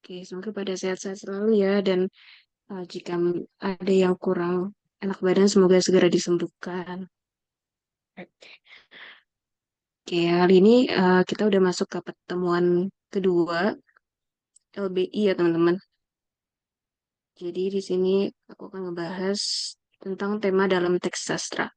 Oke, semoga pada sehat-sehat selalu ya. Dan jika ada yang kurang enak badan, semoga segera disembuhkan. Oke, hari ini kita udah masuk ke pertemuan kedua LBI ya teman-teman. Jadi di sini aku akan ngebahas tentang tema dalam teks sastra.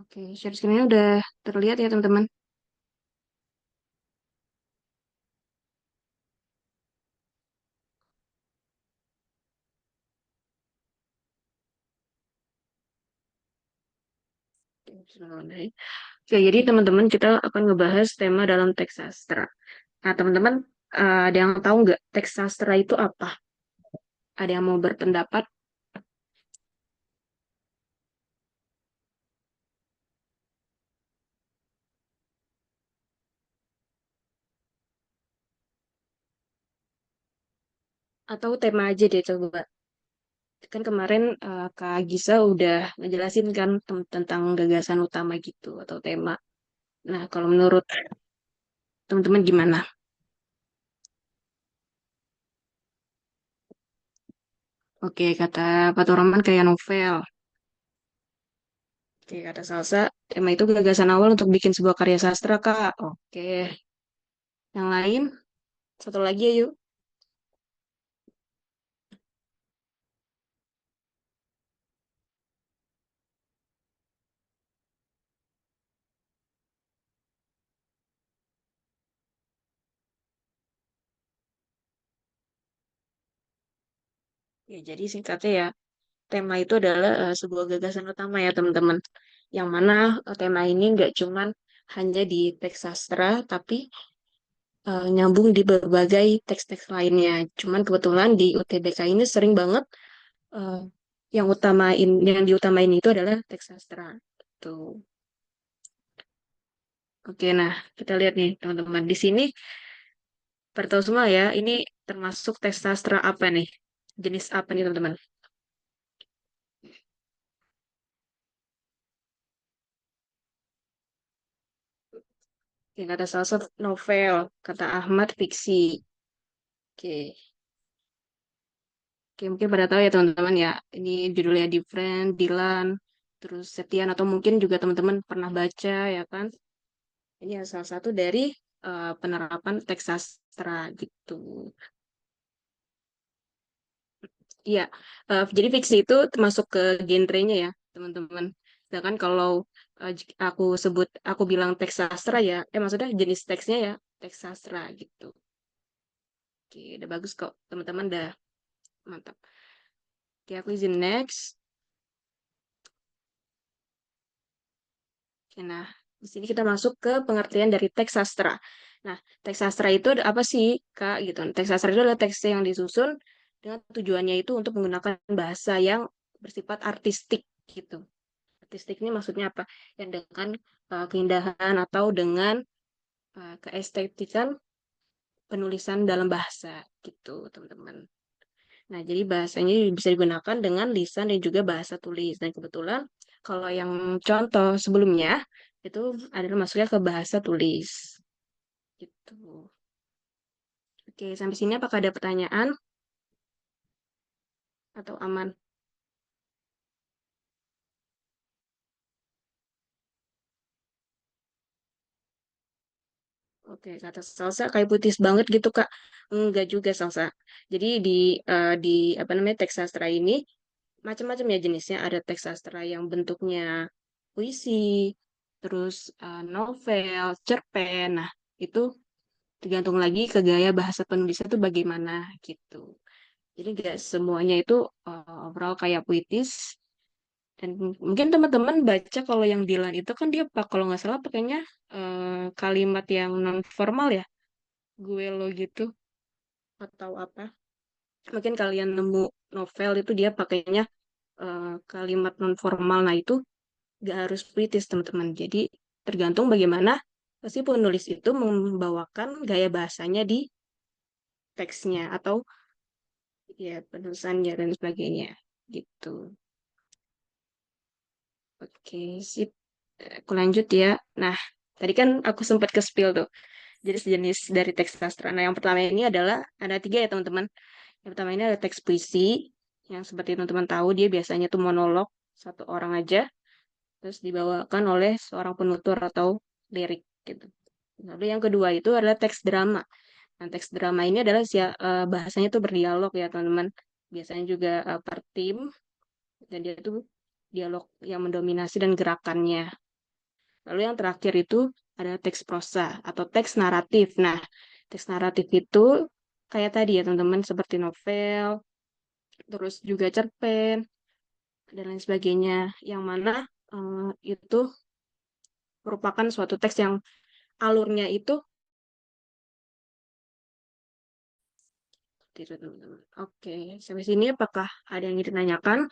Oke, share screen-nya udah terlihat ya teman-teman. Oke, jadi teman-teman kita akan ngebahas tema dalam teks sastra. Nah, teman-teman, ada yang tahu nggak teks sastra itu apa? Ada yang mau berpendapat atau tema aja deh coba. Kan kemarin Kak Gisa udah ngejelasin kan tentang gagasan utama gitu atau tema. Nah, kalau menurut teman-teman gimana? Oke, kata Fatur Rahman kayak novel. Oke, kata Salsa, tema itu gagasan awal untuk bikin sebuah karya sastra, Kak. Oke, yang lain, satu lagi ya yuk. Ya, jadi singkatnya ya, tema itu adalah sebuah gagasan utama ya teman-teman. Yang mana tema ini nggak cuman hanya di teks sastra, tapi nyambung di berbagai teks-teks lainnya. Cuman kebetulan di UTBK ini sering banget eh, yang diutamain itu adalah teks sastra. Tuh. Oke, nah kita lihat nih teman-teman di sini bertahu semua ya, ini termasuk teks sastra apa nih? Jenis apa nih teman-teman? Yang kata Salsa novel, kata Ahmad fiksi. Oke, Oke, mungkin pada tahu ya teman-teman ya, ini judulnya Different, Dylan, terus Setian atau mungkin juga teman-teman pernah baca ya kan? Ini salah satu dari penerapan teks sastra gitu. Iya, jadi fiksi itu termasuk ke genrenya ya, teman-teman. Sedangkan kalau aku bilang teks sastra ya, maksudnya jenis teksnya ya, teks sastra gitu. Oke, udah bagus kok, teman-teman udah mantap. Oke, aku izin next. Oke, nah, di sini kita masuk ke pengertian dari teks sastra. Nah, teks sastra itu apa sih, Kak? Gitu. Teks sastra itu adalah teks yang disusun dengan tujuannya itu untuk menggunakan bahasa yang bersifat artistik gitu. Artistik ini maksudnya apa? Yang dengan keindahan atau dengan keestetikan penulisan dalam bahasa gitu, teman-teman. Nah, jadi bahasanya bisa digunakan dengan lisan dan juga bahasa tulis. Dan kebetulan kalau yang contoh sebelumnya itu adalah masuknya ke bahasa tulis. Gitu. Oke, sampai sini apakah ada pertanyaan atau aman? Oke, kata salsa kayak putis banget gitu, Kak. Enggak juga salsa. Jadi di apa namanya teks sastra ini macam-macam ya jenisnya. Ada teks sastra yang bentuknya puisi, terus novel, cerpen. Nah, itu tergantung lagi ke gaya bahasa penulisnya itu bagaimana gitu. Jadi nggak semuanya itu overall kayak puitis. Dan mungkin teman-teman baca kalau yang Dilan itu kan dia kalau nggak salah pakainya kalimat yang non formal ya, gue lo gitu atau apa. mungkin kalian nemu novel itu dia pakainya kalimat non formal. Nah, itu nggak harus puitis, teman-teman. Jadi, tergantung bagaimana si penulis itu membawakan gaya bahasanya di teksnya atau ya penulisannya dan sebagainya. Gitu. Oke, sip. Aku lanjut ya. Nah, tadi kan aku sempat ke spill tuh. Jadi sejenis dari teks sastra. Nah, yang pertama ini adalah ada tiga ya teman-teman. Yang pertama ini ada teks puisi, yang seperti teman-teman tahu dia biasanya tuh monolog satu orang aja, terus dibawakan oleh seorang penutur atau lirik gitu. Lalu yang kedua itu adalah teks drama. Nah, teks drama ini adalah bahasanya tuh berdialog ya teman-teman. Biasanya juga per tim dan dia tuh dialog yang mendominasi dan gerakannya. Lalu yang terakhir itu ada teks prosa atau teks naratif. Nah, teks naratif itu kayak tadi ya teman-teman seperti novel, terus juga cerpen dan lain sebagainya. Yang mana itu merupakan suatu teks yang alurnya itu tidak teman-teman. Oke, sampai sini apakah ada yang ditanyakan?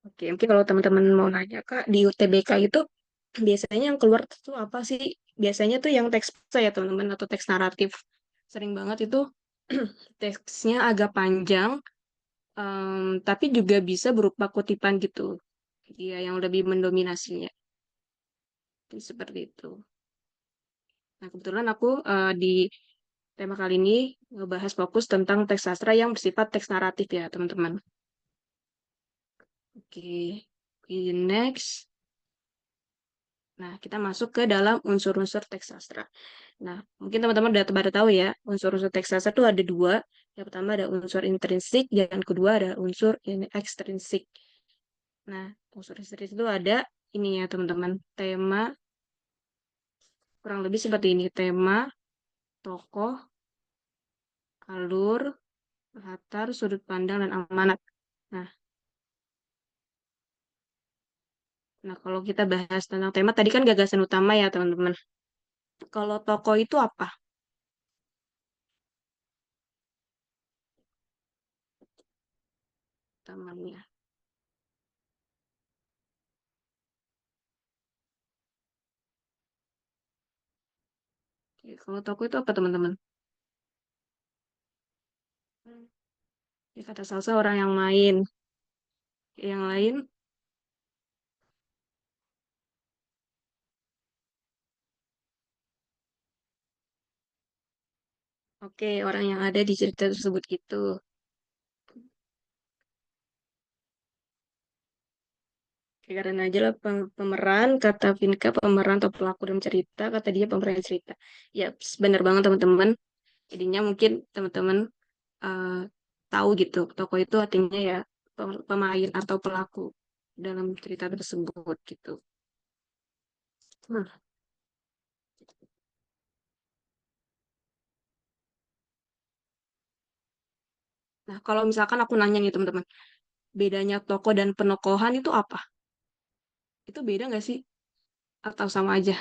Oke, mungkin kalau teman-teman mau nanya Kak, di UTBK itu biasanya yang keluar tuh apa sih? Biasanya tuh yang teks prosa ya teman-teman atau teks naratif. Sering banget itu teksnya agak panjang, tapi juga bisa berupa kutipan gitu. Iya, yang lebih mendominasinya. Jadi seperti itu. Nah, kebetulan aku di tema kali ini ngebahas fokus tentang teks sastra yang bersifat teks naratif ya, teman-teman. Oke, okay, next. Nah, kita masuk ke dalam unsur-unsur teks sastra. Nah, mungkin teman-teman udah pada tahu ya, unsur-unsur teks sastra itu ada dua. Yang pertama ada unsur intrinsik, yang kedua ada unsur ekstrinsik. Nah, unsur intrinsik itu ada ini ya, teman-teman. Tema, kurang lebih seperti ini. Tema, tokoh, alur, latar, sudut pandang, dan amanat. Nah, nah, kalau kita bahas tentang tema, tadi kan gagasan utama ya, teman-teman. Kalau tokoh itu apa? Utamanya. Oke, kalau tokoh itu apa, teman-teman? Ya, kata salsa orang yang main. Yang lain, oke, orang yang ada di cerita tersebut itu. Oke, karena aja lah pemeran, kata Vinka, pemeran atau pelaku dalam cerita, kata dia pemeran cerita. Ya, benar banget teman-teman. Jadinya mungkin teman-teman eh, tahu gitu, tokoh itu artinya ya pemain atau pelaku dalam cerita tersebut gitu. Nah, nah, kalau misalkan aku nanya nih teman-teman, bedanya tokoh dan penokohan itu apa? Itu beda nggak sih? Atau sama aja?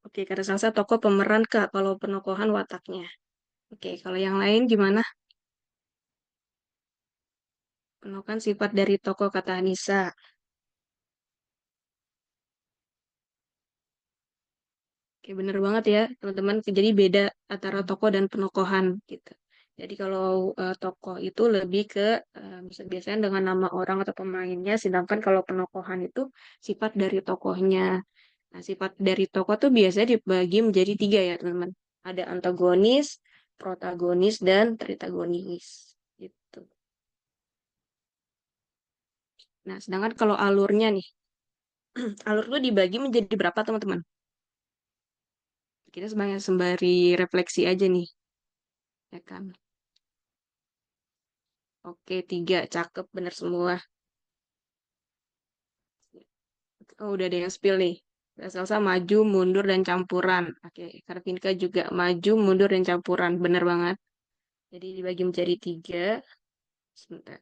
Oke, kata salsa tokoh pemeran Kak, kalau penokohan wataknya. Oke, kalau yang lain gimana? Penokohan sifat dari tokoh kata Anissa. Oke, bener banget ya, teman-teman. Jadi beda antara tokoh dan penokohan gitu. Jadi kalau tokoh itu lebih ke biasanya dengan nama orang atau pemainnya, sedangkan kalau penokohan itu sifat dari tokohnya. Nah, sifat dari tokoh tuh biasanya dibagi menjadi tiga ya, teman-teman. Ada antagonis, protagonis, dan tritagonis. Gitu. Nah, sedangkan kalau alurnya nih, alur tuh dibagi menjadi berapa, teman-teman? Kita sebagai sembari refleksi aja nih, ya kan? Oke, tiga, cakep, bener semua. Oh, udah ada yang spill nih. Kak Salsa maju, mundur, dan campuran. Oke, Karvinka juga maju, mundur, dan campuran. Bener banget. Jadi dibagi menjadi tiga. Sebentar.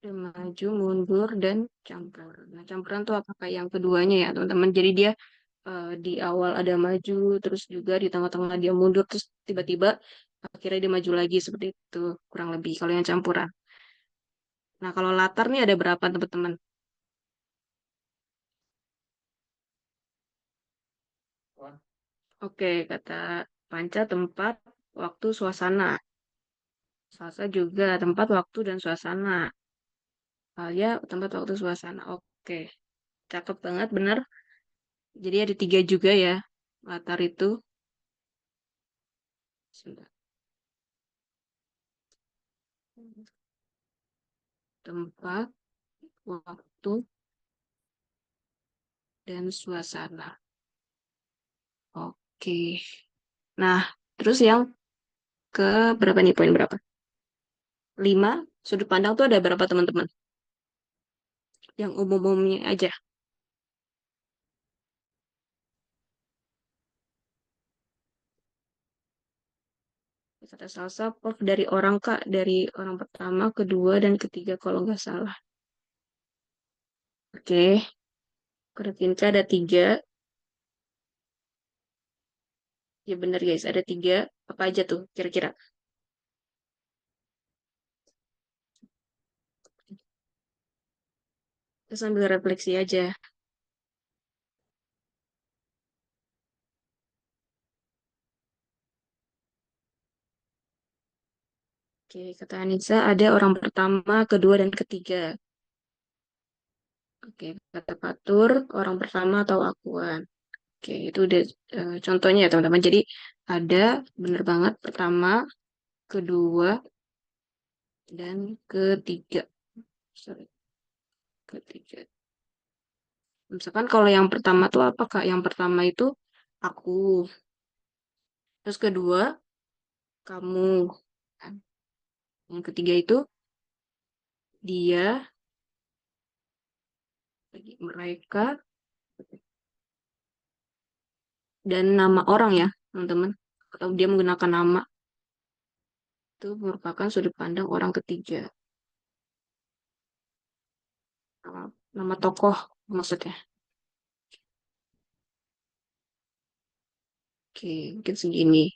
Dan maju, mundur, dan campur. Nah, campuran tuh apakah yang keduanya ya, teman-teman? Jadi dia di awal ada maju, terus juga di tengah-tengah dia mundur, terus tiba-tiba akhirnya dia maju lagi seperti itu, kurang lebih kalau yang campuran. Nah, kalau latar nih ada berapa, teman-teman? Oke, kata Panca tempat, waktu, suasana. Salsa juga tempat, waktu, dan suasana. Alia tempat, waktu, suasana. Oke, cakep banget, bener. Jadi ada tiga juga ya, latar itu. Sebentar. Tempat, waktu, dan suasana. Oke. Nah, terus yang ke berapa nih, poin berapa? Lima, sudut pandang tuh ada berapa, teman-teman? Yang umum-umumnya aja. Kata salsa, prof dari orang Kak, dari orang pertama, kedua, dan ketiga kalau nggak salah. Oke, Kak ada tiga. Ya bener guys, ada tiga. Apa aja tuh kira-kira? Kita sambil refleksi aja. Oke, kata Anissa ada orang pertama, kedua, dan ketiga. Oke, kata Fatur, orang pertama atau akuan. Oke, itu udah contohnya ya teman-teman. Jadi ada bener banget pertama, kedua, dan ketiga. Sorry, ketiga. Misalkan kalau yang pertama tuh apa Kak? Yang pertama itu aku. Terus kedua, kamu. Kan? Yang ketiga itu dia, mereka, dan nama orang ya, teman-teman. Atau dia menggunakan nama, itu merupakan sudut pandang orang ketiga. Nama tokoh maksudnya. Oke, mungkin segini.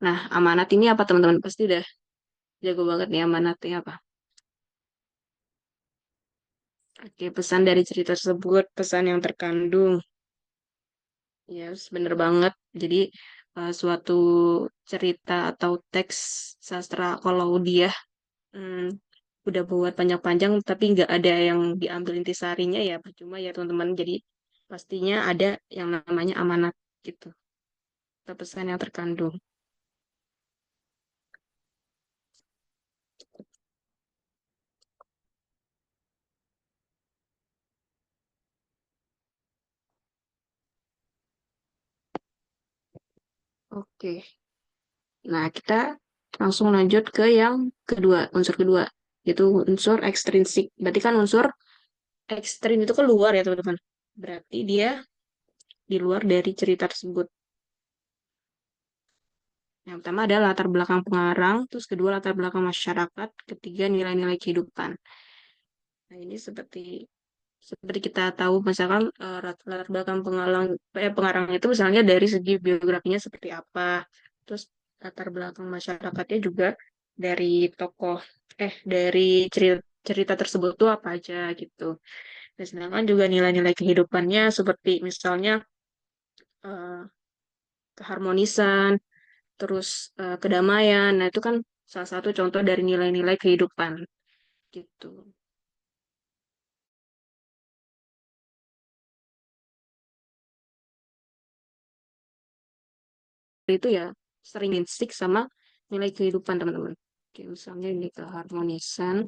Nah, amanat ini apa teman-teman? Pasti udah jago banget nih amanatnya apa. Oke, pesan dari cerita tersebut, pesan yang terkandung. Ya, bener banget. Jadi, suatu cerita atau teks sastra, kalau dia hmm, udah buat panjang-panjang, tapi nggak ada yang diambil intisarinya, ya percuma ya teman-teman. Jadi, pastinya ada yang namanya amanat gitu. Atau pesan yang terkandung. Oke. Nah, kita langsung lanjut ke yang kedua, unsur kedua, yaitu unsur ekstrinsik. Berarti kan unsur ekstrin itu keluar ya, teman-teman. Berarti dia di luar dari cerita tersebut. Yang pertama adalah latar belakang pengarang, terus kedua latar belakang masyarakat, ketiga nilai-nilai kehidupan. Nah, ini seperti seperti kita tahu misalkan latar belakang pengarang itu misalnya dari segi biografinya seperti apa. Terus latar belakang masyarakatnya juga dari tokoh dari cerita, cerita tersebut tuh apa aja gitu. Dan sedangkan juga nilai-nilai kehidupannya seperti misalnya eh, keharmonisan, terus kedamaian. Nah, itu kan salah satu contoh dari nilai-nilai kehidupan gitu. Itu ya sering stick sama nilai kehidupan teman-teman. Oke, misalnya ini keharmonisan,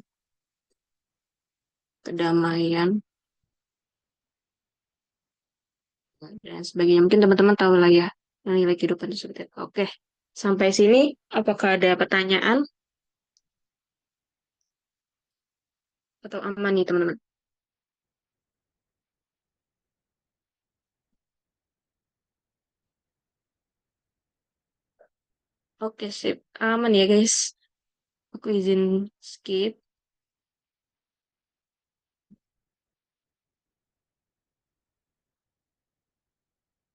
kedamaian, dan sebagainya. Mungkin teman-teman tahu lah ya nilai kehidupan itu seperti apa. Oke, sampai sini apakah ada pertanyaan atau aman nih teman-teman? Oke, sip. Aman ya guys. Aku izin skip.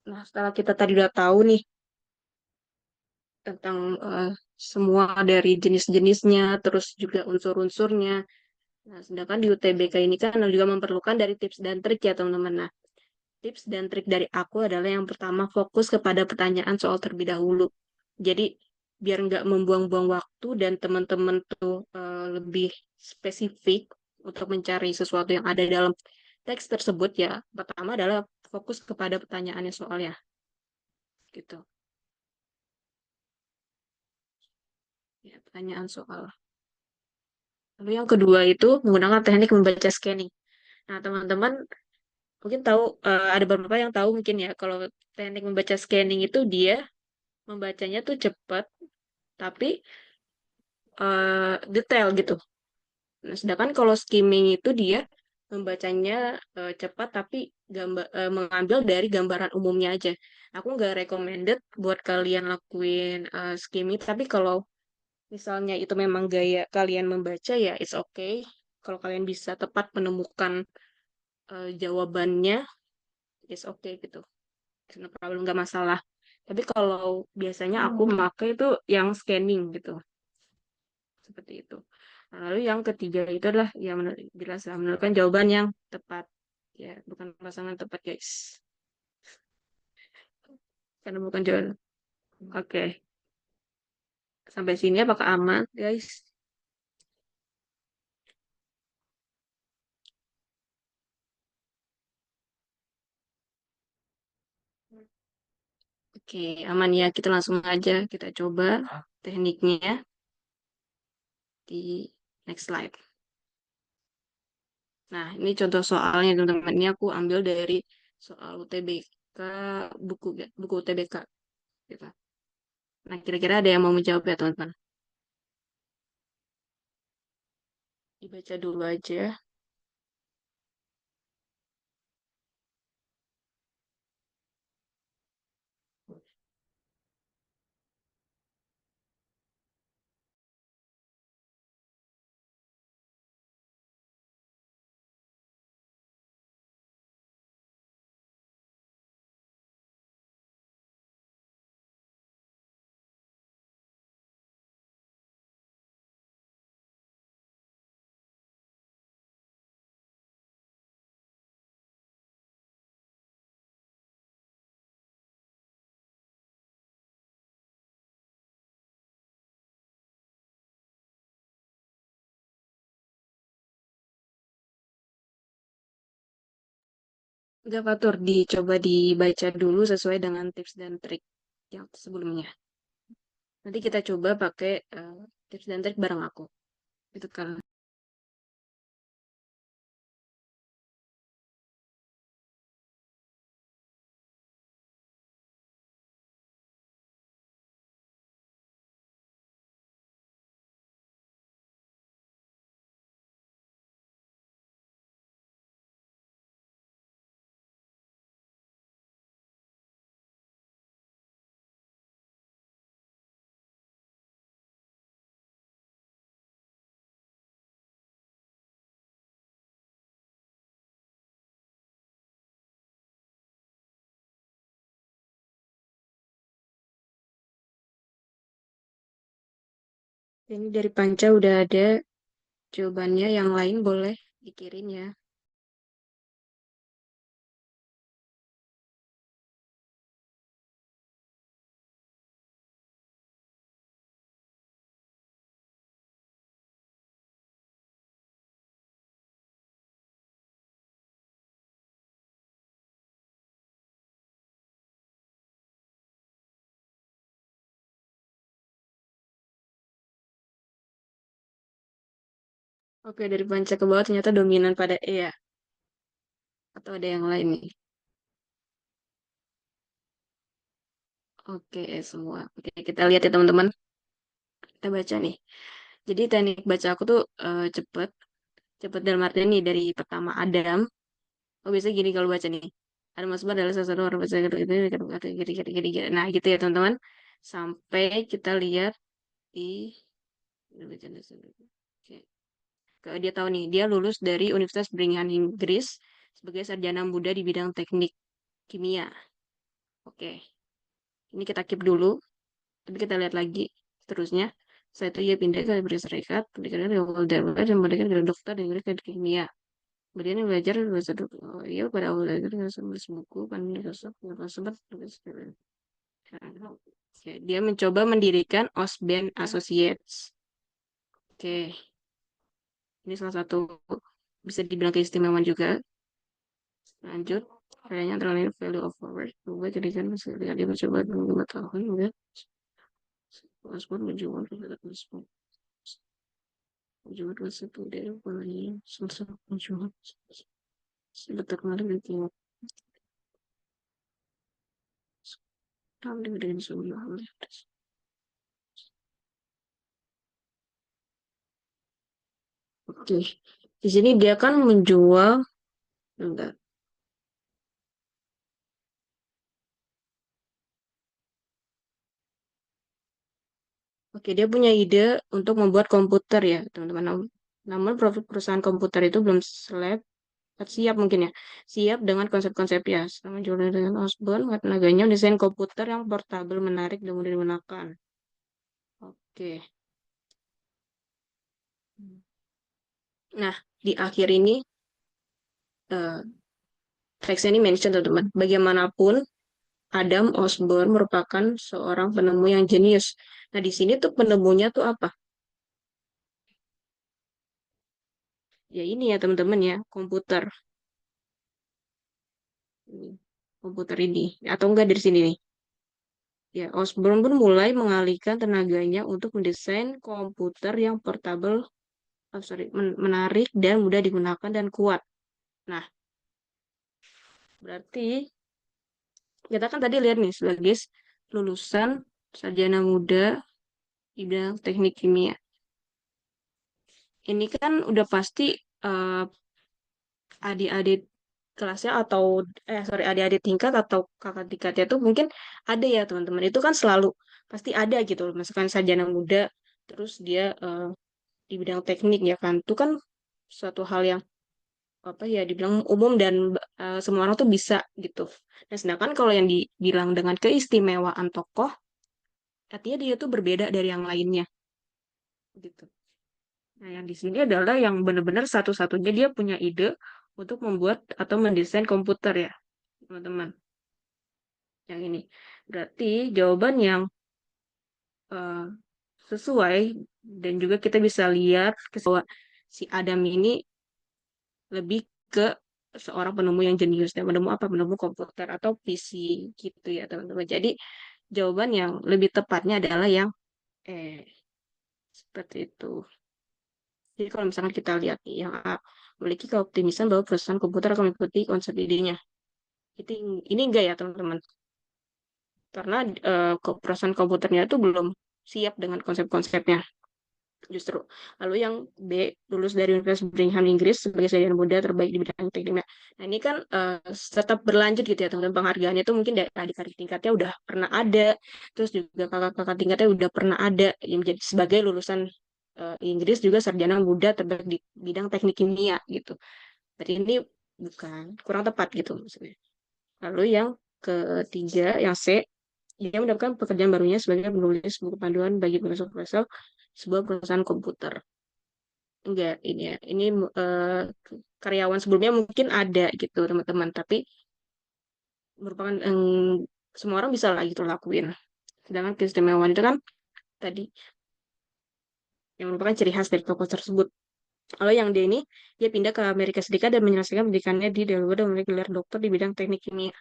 Nah, setelah kita tadi udah tahu nih tentang semua dari jenis-jenisnya, terus juga unsur-unsurnya. Nah, sedangkan di UTBK ini kan juga memerlukan dari tips dan trik ya teman-teman. Nah, tips dan trik dari aku adalah yang pertama fokus kepada pertanyaan soal terlebih dahulu. Jadi biar nggak membuang-buang waktu dan teman-teman tuh lebih spesifik untuk mencari sesuatu yang ada dalam teks tersebut ya. Pertama adalah fokus kepada pertanyaannya soalnya gitu. Ya, pertanyaan soal. Lalu yang kedua itu menggunakan teknik membaca scanning. Nah, teman-teman mungkin tahu ada beberapa yang tahu mungkin ya kalau teknik membaca scanning itu dia membacanya tuh cepat tapi detail gitu. Nah, sedangkan kalau skimming itu dia membacanya cepat tapi mengambil dari gambaran umumnya aja. Aku nggak recommended buat kalian lakuin skimming, tapi kalau misalnya itu memang gaya kalian membaca ya it's okay. Kalau kalian bisa tepat menemukan jawabannya, it's okay gitu. Karena problem nggak masalah. Tapi kalau biasanya aku pakai itu yang scanning gitu. Seperti itu. Nah, lalu yang ketiga itu adalah ya jelas lah, menentukan jawaban yang tepat. Ya, bukan pasangan tepat, guys. Karena bukan jawaban. Oke, sampai sini apakah aman, guys? Oke, aman ya. Kita langsung aja kita coba tekniknya di next slide. Nah, ini contoh soalnya teman-teman. Ini aku ambil dari soal UTBK, buku UTBK gitu. Nah, kira-kira ada yang mau menjawab ya, teman-teman? Dibaca dulu aja. Enggak, Fatur, dicoba dibaca dulu sesuai dengan tips dan trik yang sebelumnya. Nanti kita coba pakai tips dan trik bareng aku. Itu kan. Ini dari Panca udah ada jawabannya. Yang lain boleh dikirim ya. Oke, dari Panca ke bawah ternyata dominan pada E ya. Atau ada yang lain nih. Oke, semua. Oke, kita lihat ya teman-teman. Kita baca nih. Jadi teknik baca aku tuh cepet. Cepet dalam artian nih dari pertama Adam. Oh, biasanya gini kalau baca nih. Adam Osborn adalah salah satu orang baca gini. Nah, gitu ya teman-teman. Sampai kita lihat di Oke. Dia tahu nih, dia lulus dari Universitas Birmingham Inggris sebagai sarjana muda di bidang teknik kimia. Oke, ini kita keep dulu, tapi kita lihat lagi seterusnya. Saya itu ia pindah ke Amerika Serikat, pendidikan dari awal Harvard dan pendidikan dari dokter dan pendidikan kimia. Kemudian dia belajar bahasa iya pada awal belajar dengan menulis buku, pandai sempat tulis. Oke, dia mencoba mendirikan Osborn Associates. Oke, ini salah satu bisa dibilang keistimewaan juga. Lanjut, kayaknya terlalu value of work. Coba jadikan misalnya dia mencoba 5 tahun ya. Paspor menjual paspor. Menjual satu dari polanya selesai menjual. Sebentar kemarin itu tahu dengan semua hal. Oke, di sini dia kan menjual enggak. Oke, dia punya ide untuk membuat komputer ya, teman-teman. Namun perusahaan komputer itu belum siap mungkin ya. Siap dengan konsep-konsepnya. Sama juga dengan Osborne, tenaganya desain komputer yang portable, menarik, dan mudah digunakan. Oke. Nah, di akhir ini, eh, teksnya ini mention teman-teman. Bagaimanapun, Adam Osborne merupakan seorang penemu yang jenius. Nah, di sini tuh penemunya tuh apa? Ya ini ya teman-teman ya, komputer. Ini, komputer ini. Atau enggak dari sini nih. Ya, Osborne pun mulai mengalihkan tenaganya untuk mendesain komputer yang portable, menarik dan mudah digunakan dan kuat. Nah, berarti kita kan tadi lihat nih sebagai lulusan sarjana muda di bidang teknik kimia. Ini kan udah pasti eh, adik-adik kelasnya atau sorry adik-adik tingkat atau kakak tingkatnya tuh mungkin ada ya teman-teman. Itu kan selalu pasti ada gitu loh. Misalkan sarjana muda terus dia di bidang teknik ya kan. Itu kan suatu hal yang apa ya dibilang umum dan semua orang tuh bisa gitu. Nah, sedangkan kalau yang dibilang dengan keistimewaan tokoh, artinya dia tuh berbeda dari yang lainnya gitu. Nah, yang di sini adalah yang benar-benar satu-satunya dia punya ide untuk membuat atau mendesain komputer ya, teman-teman. Yang ini. Berarti jawaban yang eh, sesuai dan juga kita bisa lihat bahwa si Adam ini lebih ke seorang penemu yang jenius dan menemu apa? Menemu komputer atau PC gitu ya, teman-teman. Jadi jawaban yang lebih tepatnya adalah yang eh seperti itu. Jadi kalau misalkan kita lihat nih, yang A, memiliki keoptimisan bahwa perusahaan komputer akan mengikuti konsep idenya. Itu ini enggak ya teman-teman? Karena perusahaan komputernya itu belum siap dengan konsep-konsepnya justru. Lalu yang B, lulus dari Universitas Birmingham Inggris sebagai sarjana muda terbaik di bidang teknik. Nah ini kan tetap berlanjut gitu ya teman-teman. Penghargaannya itu mungkin dari adik-adik tingkatnya udah pernah ada, terus juga kakak-kakak tingkatnya udah pernah ada yang menjadi sebagai lulusan Inggris juga sarjana muda terbaik di bidang teknik kimia gitu. Berarti ini bukan kurang tepat gitu maksudnya. Lalu yang ketiga, yang C, dia mendapatkan pekerjaan barunya sebagai penulis buku panduan bagi profesor-profesor sebuah perusahaan komputer. Enggak, ini ya. Ini eh, karyawan sebelumnya mungkin ada gitu, teman-teman. Tapi merupakan semua orang bisa lah gitu lakuin. Sedangkan keistimewaan itu kan tadi yang merupakan ciri khas dari toko tersebut. Kalau yang dia ini, dia pindah ke Amerika Serikat dan menyelesaikan pendidikannya di Delaware dan memiliki gelar dokter di bidang teknik kimia.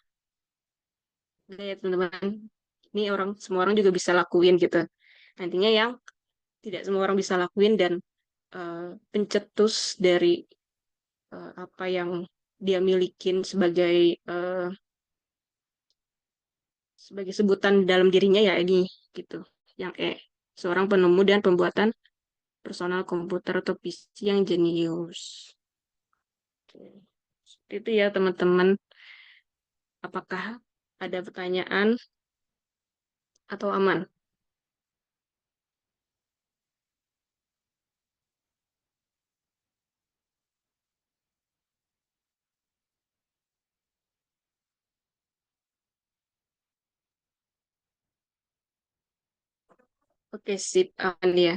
Enggak ya, teman-teman. Ini orang semua orang juga bisa lakuin gitu. Nantinya yang tidak semua orang bisa lakuin dan pencetus dari apa yang dia milikin sebagai sebagai sebutan dalam dirinya ya ini gitu. Yang kayak seorang penemu dan pembuatan personal komputer atau PC yang jenius. Oke. Seperti itu ya teman-teman. Apakah ada pertanyaan atau aman? Oke, sip, aman ya.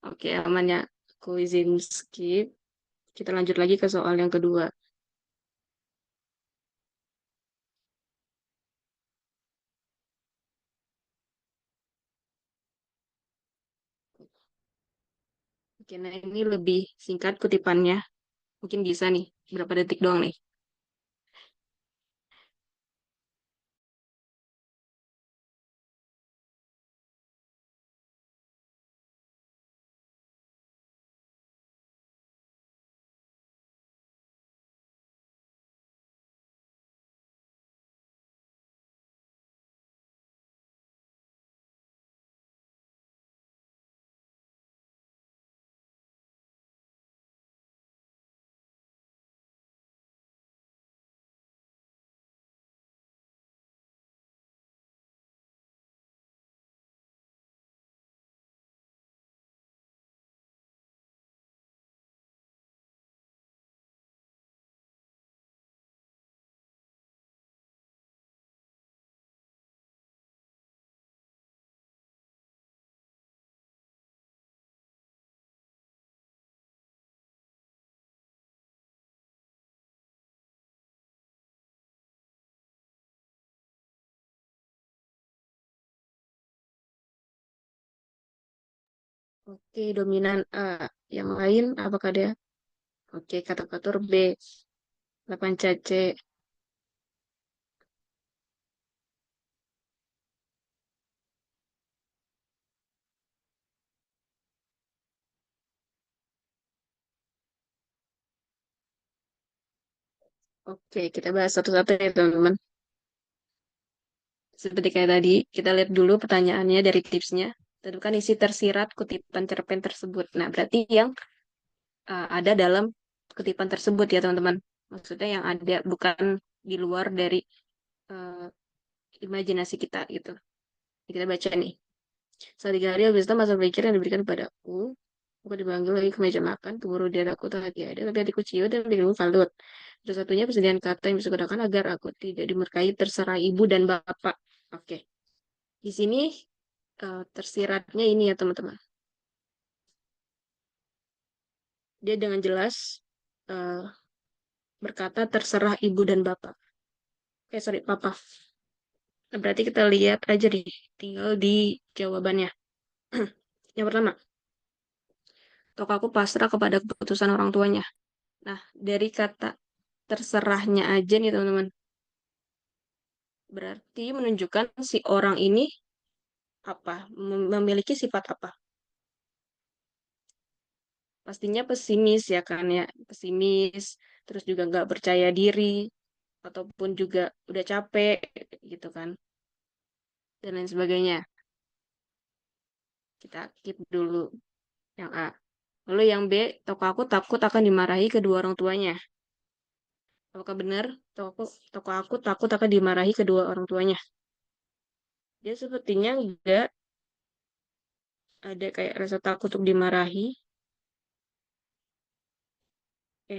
Oke, aman ya. Aku izin skip. Kita lanjut lagi ke soal yang kedua. Oke, nah ini lebih singkat kutipannya. Mungkin bisa nih, berapa detik doang nih. Oke, dominan A. Yang lain apakah ada? Oke, kata katur B. 8CC. Oke, kita bahas satu-satu ya teman-teman. Seperti kayak tadi, kita lihat dulu pertanyaannya dari tipsnya. Tentukan isi tersirat kutipan cerpen tersebut. Nah, berarti yang ada dalam kutipan tersebut ya teman-teman. Maksudnya yang ada bukan di luar dari uh, imajinasi kita gitu. Kita baca nih. Saat 3 hari habis itu masa berpikir yang diberikan padaku. Aku dipanggil lagi ke meja makan. Keburu dia aku tak lagi ada. Tapi hatiku ciut dan bikinku kalut. Terus satunya persediaan kata yang bisa gunakan agar aku tidak dimurkai terserah ibu dan bapak. Oke. Di sini tersiratnya ini ya teman-teman. Dia dengan jelas eh, berkata terserah ibu dan bapak. Sorry, papa. Nah, berarti kita lihat aja nih, tinggal di jawabannya. Yang pertama, toko aku pasrah kepada keputusan orang tuanya. Nah, dari kata terserahnya aja nih teman-teman. Berarti menunjukkan si orang ini apa? Memiliki sifat apa? Pastinya pesimis ya kan ya. Pesimis, terus juga nggak percaya diri, ataupun juga udah capek gitu kan. Dan lain sebagainya. Kita keep dulu yang A. Lalu yang B, toko aku takut akan dimarahi kedua orang tuanya. Apakah benar? Toko aku takut akan dimarahi kedua orang tuanya. Dia sepertinya enggak ada kayak rasa takut untuk dimarahi.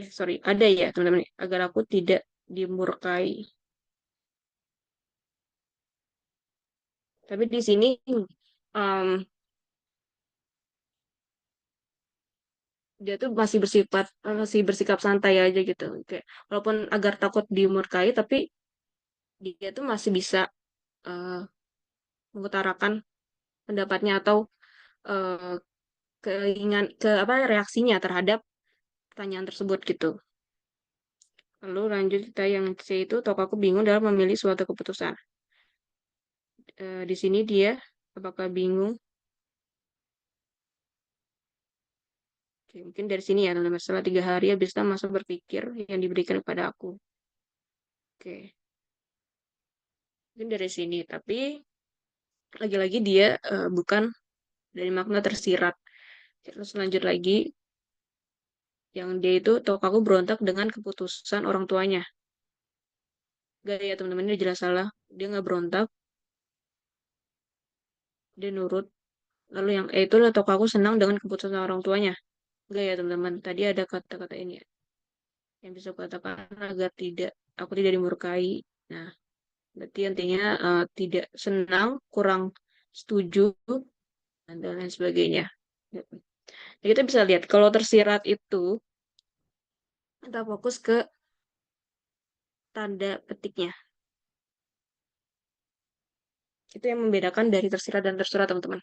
Sorry, ada ya teman-teman. Agar aku tidak dimurkai. Tapi di sini um, dia tuh masih bersikap santai aja gitu. Kayak walaupun agar takut dimurkai, tapi dia tuh masih bisa uh, mengutarakan pendapatnya atau uh, ke apa reaksinya terhadap pertanyaan tersebut gitu. Lalu lanjut kita yang C itu toko aku bingung dalam memilih suatu keputusan. Di sini dia apakah bingung Oke, mungkin dari sini ya teman-teman. Setelah 3 hari habis itu masa berpikir yang diberikan kepada aku. Oke, mungkin dari sini. Tapi lagi-lagi dia bukan dari makna tersirat. Terus lanjut lagi, yang dia itu Tokaku berontak dengan keputusan orang tuanya. Gak ya teman-teman, ini jelas salah. Dia nggak berontak, dia nurut. Lalu yang itulah Tokaku senang dengan keputusan orang tuanya. Gak ya teman-teman, tadi ada kata-kata ini ya, yang bisa katakan agar tidak aku tidak dimurkai. Nah, berarti intinya tidak senang, kurang setuju, dan lain sebagainya. Nah, kita bisa lihat kalau tersirat itu kita fokus ke tanda petiknya. Itu yang membedakan dari tersirat dan tersurat, teman-teman.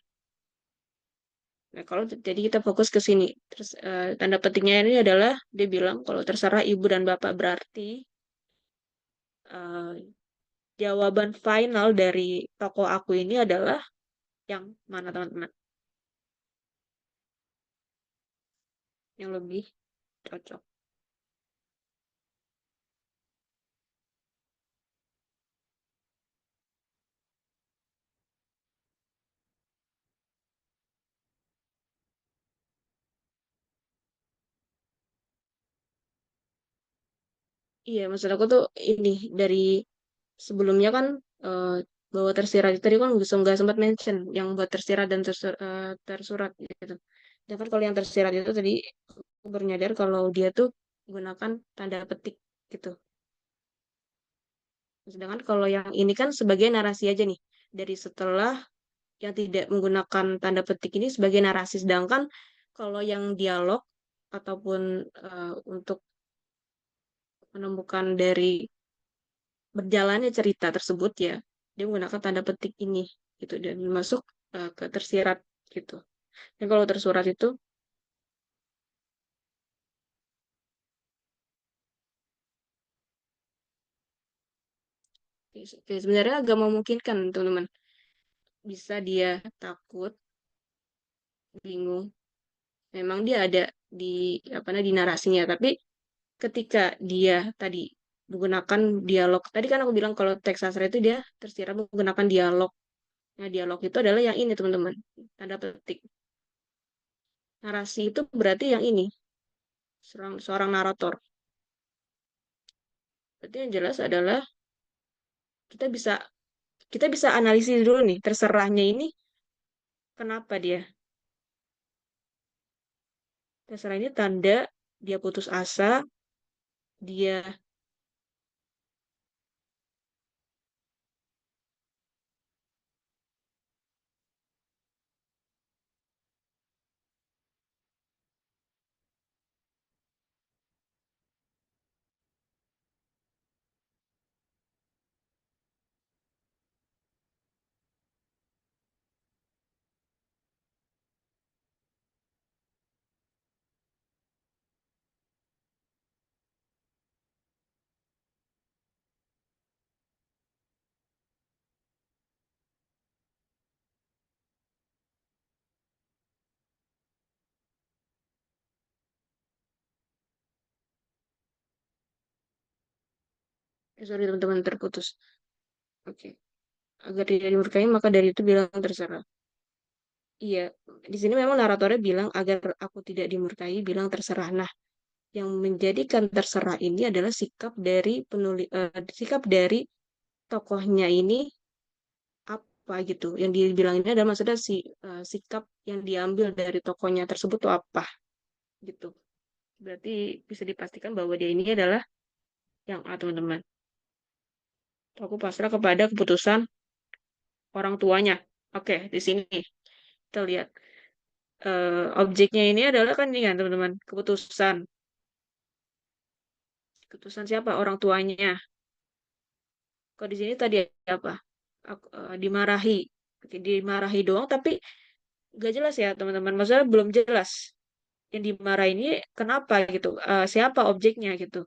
Nah, kalau jadi kita fokus ke sini. Terus tanda petiknya ini adalah dia bilang kalau terserah ibu dan bapak berarti eh, jawaban final dari toko aku ini adalah yang mana, teman-teman? Yang lebih cocok. Iya, maksud aku tuh ini dari sebelumnya kan eh, bahwa tersirat itu tadi kan nggak sempat mention yang buat tersirat dan tersurat gitu. Dan kan kalau yang tersirat itu tadi aku baru nyadar kalau dia tuh menggunakan tanda petik gitu. Sedangkan kalau yang ini kan sebagai narasi aja nih. Dari setelah yang tidak menggunakan tanda petik ini sebagai narasi. Sedangkan kalau yang dialog ataupun untuk menemukan dari berjalannya cerita tersebut ya, dia menggunakan tanda petik ini gitu dan masuk ke tersirat gitu. Dan kalau tersurat itu sebenarnya agak memungkinkan teman-teman. Bisa dia takut, bingung. Memang dia ada di apa namanya di narasinya, tapi ketika dia tadi menggunakan dialog, tadi kan aku bilang kalau teks sastra itu dia tersirat menggunakan dialog. Nah, dialog itu adalah yang ini teman-teman, tanda petik. Narasi itu berarti yang ini, seorang narator. Berarti yang jelas adalah kita bisa kita bisa analisis dulu nih, terserahnya ini kenapa dia. Terserah ini tanda dia putus asa, dia sorry teman-teman terputus. Oke. Agar tidak dimurkai maka dari itu bilang terserah. Iya, di sini memang naratornya bilang agar aku tidak dimurkai, bilang terserah. Nah, yang menjadikan terserah ini adalah sikap dari penulis, sikap dari tokohnya ini apa gitu. Yang dibilang ini adalah maksudnya sikap yang diambil dari tokohnya tersebut tuh apa gitu. Berarti bisa dipastikan bahwa dia ini adalah yang A, teman-teman. Aku pasrah kepada keputusan orang tuanya. Oke, di sini kita lihat objeknya ini adalah kan ini kan teman-teman keputusan. Keputusan siapa? Orang tuanya. Kalau di sini tadi apa? Dimarahi. Oke, dimarahi doang, tapi gak jelas ya teman-teman. Maksudnya belum jelas. Yang dimarahi ini kenapa gitu? Siapa objeknya gitu?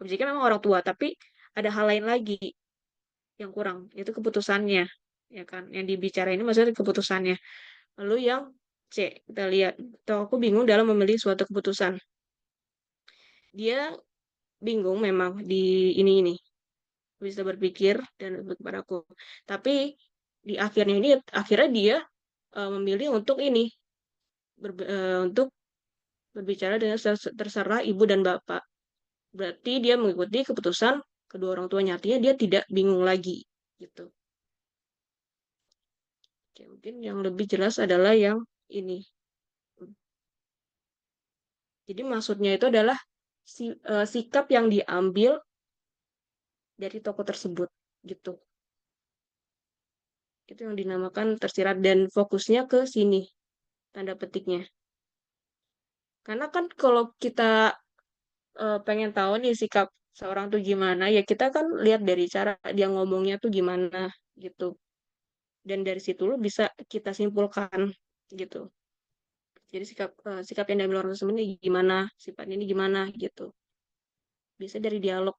Objeknya memang orang tua, tapi ada hal lain lagi yang kurang. Itu keputusannya, ya kan? Yang dibicara ini maksudnya keputusannya. Lalu yang C. Kita lihat. Tokoku bingung dalam memilih suatu keputusan. Dia bingung memang di ini bisa berpikir dan kepadaku. Tapi di akhirnya dia memilih untuk untuk berbicara dengan terserah ibu dan bapak. Berarti dia mengikuti keputusan kedua orang tuanya. Artinya dia tidak bingung lagi gitu. Oke, mungkin yang lebih jelas adalah yang ini. Jadi maksudnya itu adalah sikap yang diambil dari tokoh tersebut gitu. Itu yang dinamakan tersirat dan fokusnya ke sini tanda petiknya. Karena kan kalau kita pengen tahu nih sikap seorang tuh gimana, ya kita kan lihat dari cara dia ngomongnya tuh gimana gitu. Dan dari situ lo bisa kita simpulkan gitu. Jadi sikap yang diambil orang tersebut ini gimana, sifatnya ini gimana gitu. Bisa dari dialog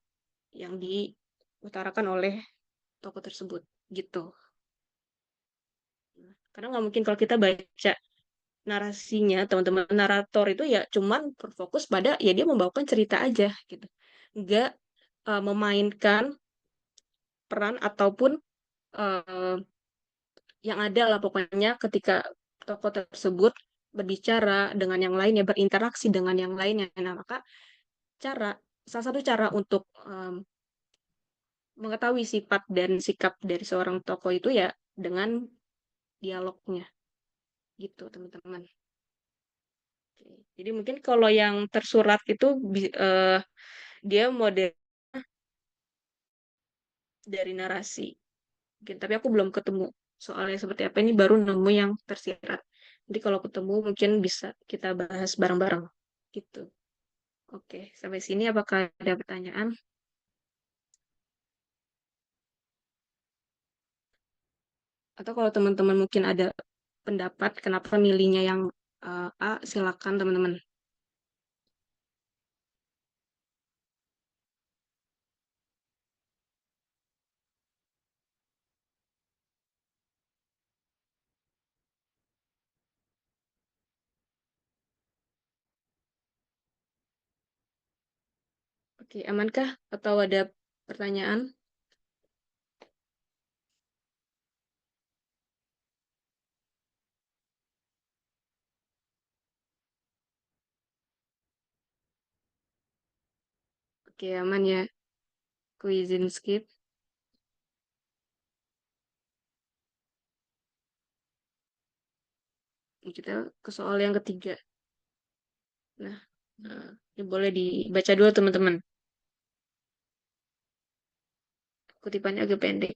yang diutarakan oleh tokoh tersebut gitu. Karena nggak mungkin kalau kita baca narasinya teman-teman narator itu ya cuman berfokus pada ya dia membawakan cerita aja gitu nggak memainkan peran ataupun uh, yang ada lah pokoknya ketika tokoh tersebut berbicara dengan yang lainnya berinteraksi dengan yang lainnya nah maka cara salah satu cara untuk mengetahui sifat dan sikap dari seorang tokoh itu ya dengan dialognya gitu teman-teman. Oke. Jadi mungkin kalau yang tersurat itu dia model dari narasi. Mungkin, tapi aku belum ketemu soalnya seperti apa ini baru nemu yang tersirat. Jadi kalau ketemu mungkin bisa kita bahas bareng-bareng gitu. Oke, sampai sini apakah ada pertanyaan? Atau kalau teman-teman mungkin ada pendapat kenapa milihnya yang A, silakan teman-teman. Oke, amankah? Atau ada pertanyaan? Oke, aman ya. Aku izin skip. Kita ke soal yang ketiga. Nah, ini boleh dibaca dulu teman-teman. Kutipannya agak pendek.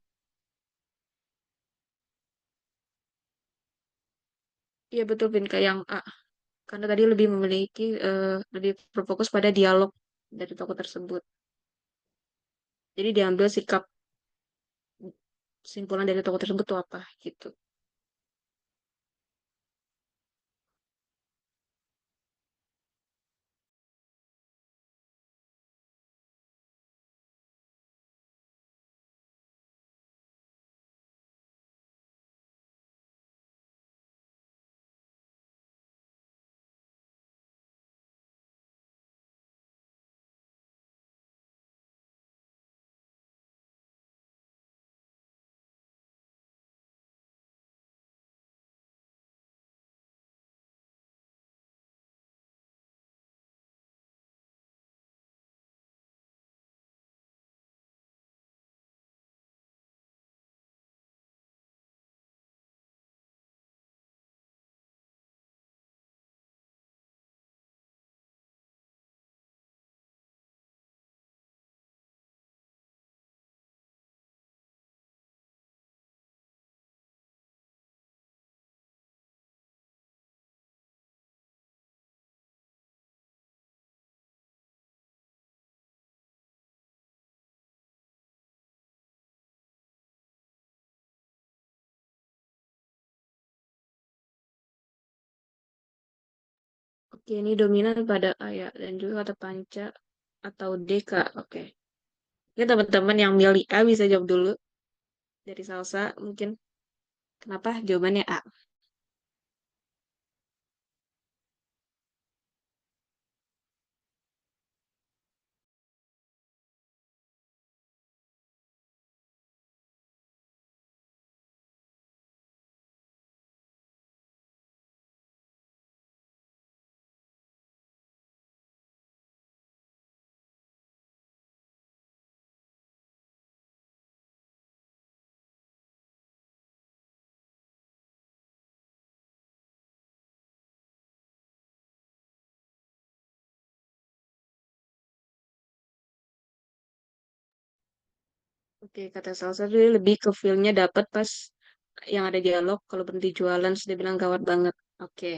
Iya betul Pinka yang A. Karena tadi lebih lebih berfokus pada dialog dari tokoh tersebut. Jadi diambil sikap simpulan dari tokoh tersebut itu apa gitu. Oke, ini dominan pada A ya dan juga kata panca atau D Kak. Oke. Ini teman-teman yang milih A bisa jawab dulu dari salsa mungkin. Kenapa jawabannya A? Oke, kata salah satu dia lebih ke feel-nya dapat pas yang ada dialog kalau berhenti jualan sudah bilang gawat banget. Oke,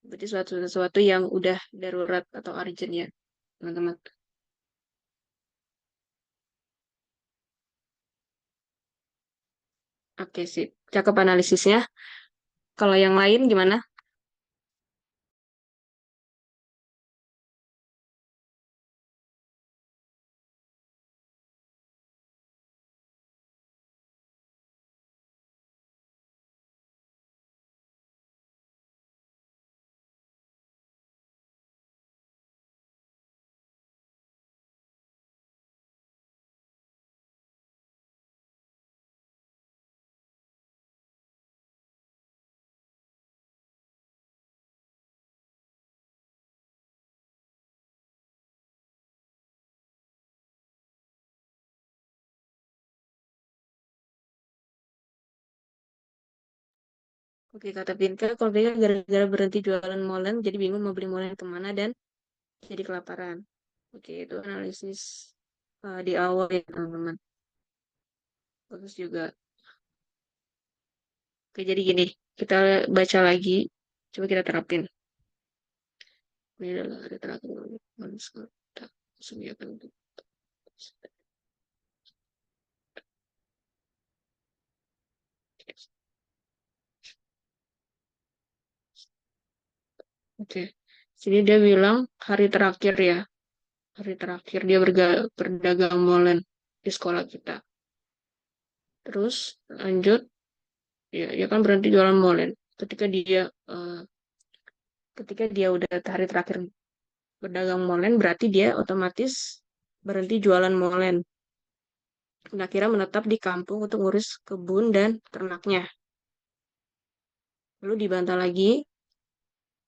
berarti suatu sesuatu yang udah darurat atau urgent ya, teman-teman. Oke, sip. Cakep analisisnya. Kalau yang lain gimana? Oke, kata Pinka, kalau Pinka gara-gara berhenti jualan molen, jadi bingung mau beli molen kemana dan jadi kelaparan. Oke, itu analisis di awal ya, teman-teman. Bagus juga. Oke, jadi gini, kita baca lagi. Coba kita terapin. Ini adalah ada terakhir. Manusia tak sediakan untuk. Oke, sini dia bilang hari terakhir ya. Hari terakhir dia berdagang molen di sekolah kita. Terus lanjut, ya, dia kan berhenti jualan molen. Ketika dia eh, ketika dia udah hari terakhir berdagang molen, berarti dia otomatis berhenti jualan molen. Dan akhirnya menetap di kampung untuk ngurus kebun dan ternaknya. Lalu dibantah lagi,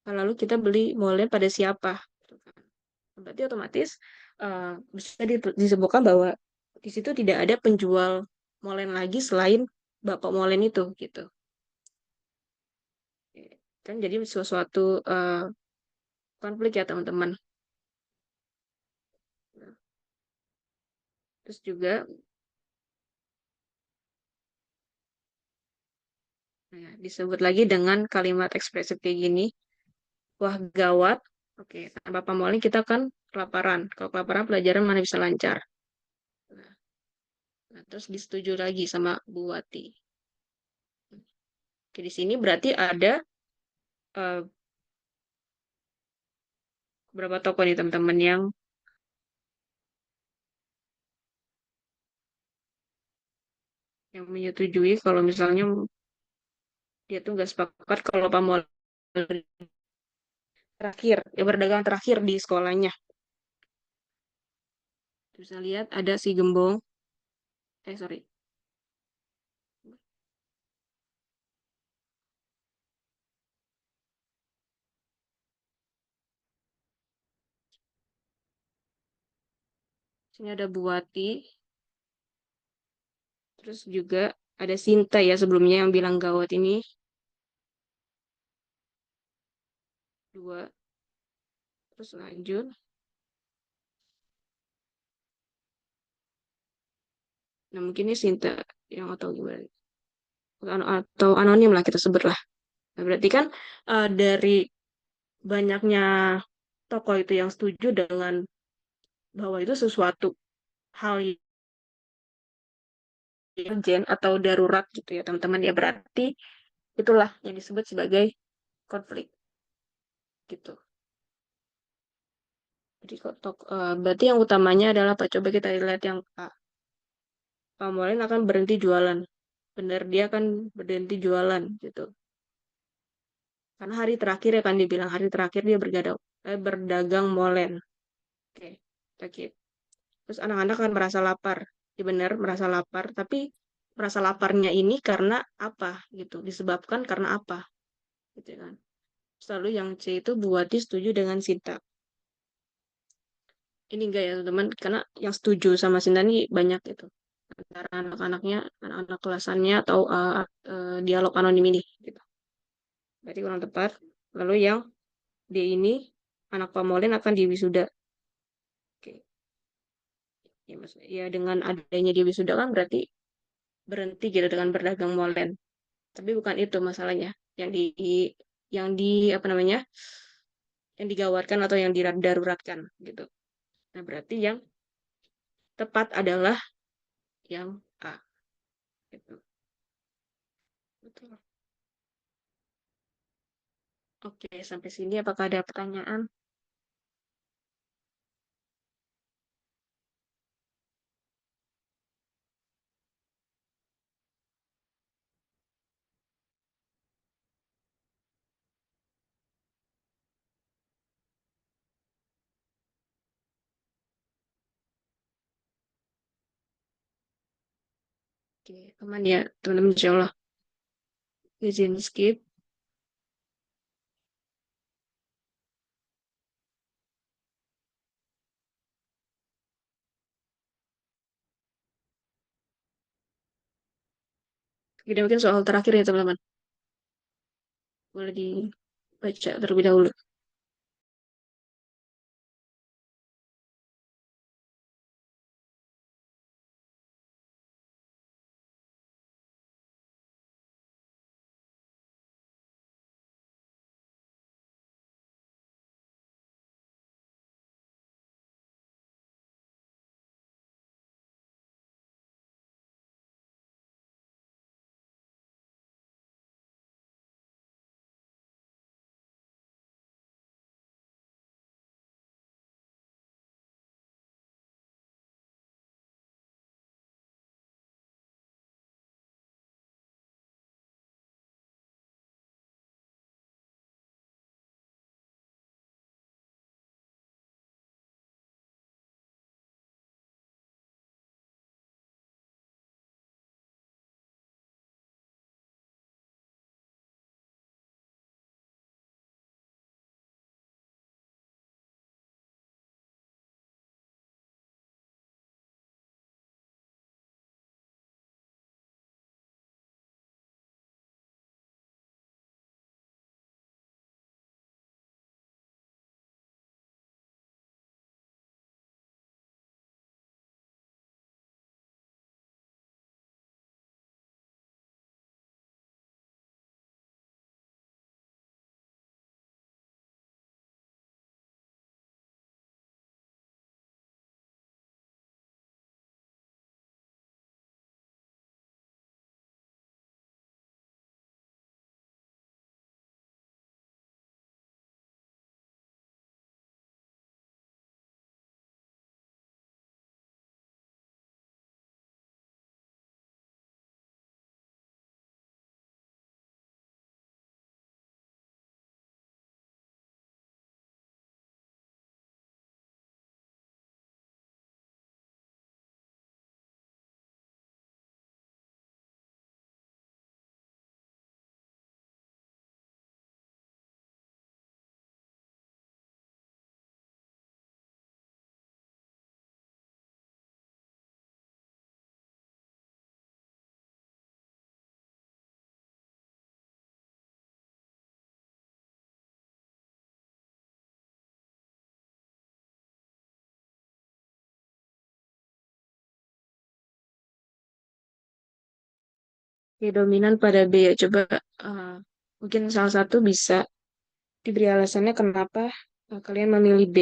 lalu kita beli molen pada siapa? Gitu kan. Berarti otomatis bisa disebutkan bahwa di situ tidak ada penjual molen lagi selain bapak molen itu gitu. Kan jadi sesuatu konflik ya teman-teman. Terus juga disebut lagi dengan kalimat ekspresif kayak gini. Wah gawat. Oke, tanpa pamolnya kita kan kelaparan. Kalau kelaparan pelajaran mana bisa lancar. Nah, terus disetujui lagi sama Bu Wati. Oke, di sini berarti ada eh, berapa tokoh nih teman-teman yang menyetujui kalau misalnya dia tuh nggak sepakat kalau pamol terakhir, ya berdagang terakhir di sekolahnya. Bisa lihat ada si Gembong, sorry, sini ada Buati, terus juga ada Sinta ya sebelumnya yang bilang gawat ini dua, terus lanjut. Nah mungkin ini Sinta yang atau gimana, atau anonim lah kita sebut lah. Nah, berarti kan dari banyaknya tokoh itu yang setuju dengan bahwa itu sesuatu hal yang urgent atau darurat gitu ya teman-teman ya berarti itulah yang disebut sebagai konflik gitu. Jadi berarti yang utamanya adalah Pak, coba kita lihat yang Pak. Pak Molen akan berhenti jualan. Benar dia akan berhenti jualan gitu. Karena hari terakhir ya kan dibilang hari terakhir dia berdagang molen. Oke, oke. Terus anak-anak kan merasa lapar. Ya benar merasa lapar, tapi merasa laparnya ini karena apa gitu. Disebabkan karena apa gitu kan. Selalu yang C itu Buati setuju dengan Sinta. Ini enggak ya teman-teman, karena yang setuju sama Sinta ini banyak gitu. Antara anak-anaknya, anak-anak kelasannya atau dialog anonim ini gitu. Berarti kurang tepat. Lalu yang D ini anak Pamolen akan diwisuda. Oke. Ya, maksudnya, ya dengan adanya dia wisuda kan berarti berhenti gitu dengan berdagang molen. Tapi bukan itu masalahnya. Yang di yang di apa namanya? Yang digawarkan atau yang didaruratkan gitu. Nah, berarti yang tepat adalah yang A gitu. Betul. Oke, sampai sini apakah ada pertanyaan? Oke, aman ya, teman-teman insya Allah. Izin skip. Jadi mungkin soal terakhir ya teman-teman. Boleh dibaca terlebih dahulu. Oke, dominan pada B ya. Coba eh, mungkin salah satu bisa diberi alasannya kenapa kalian memilih B.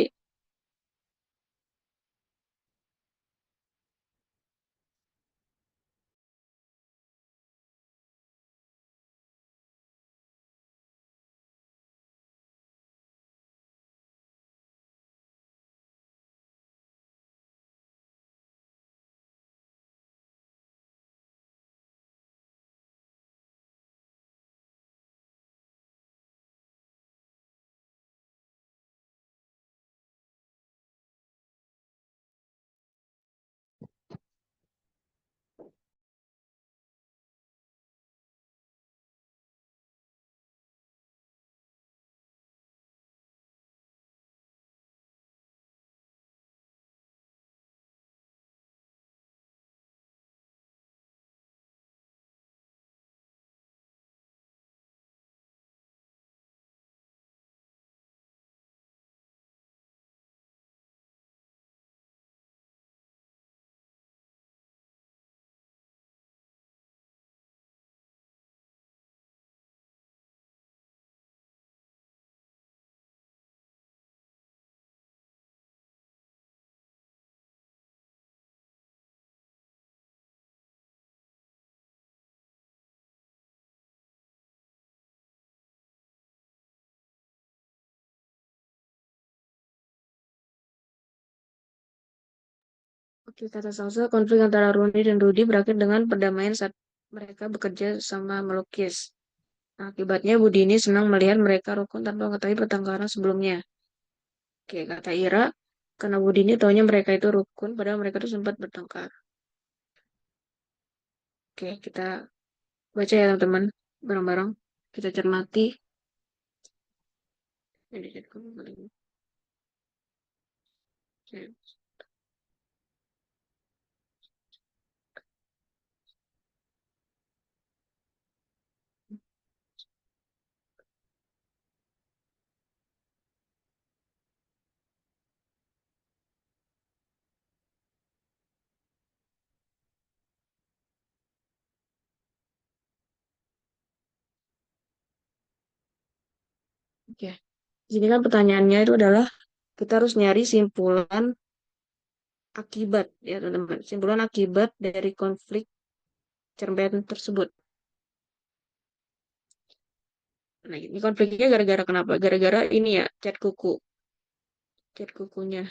Kata Salsa, konflik antara Rooney dan Rudy berakhir dengan perdamaian saat mereka bekerja sama melukis. Nah, akibatnya Budi ini senang melihat mereka rukun tanpa mengetahui pertengkaran sebelumnya. Oke, kata Ira, karena Budi ini taunya mereka itu rukun, padahal mereka itu sempat bertengkar. Oke, kita baca ya teman-teman, bareng-bareng. Kita cermati. Oke, di sini kan pertanyaannya itu adalah kita harus nyari simpulan akibat ya teman-teman. Simpulan akibat dari konflik cerpen tersebut. Nah, ini konfliknya gara-gara kenapa? Gara-gara ini ya, cat kuku. Cat kukunya.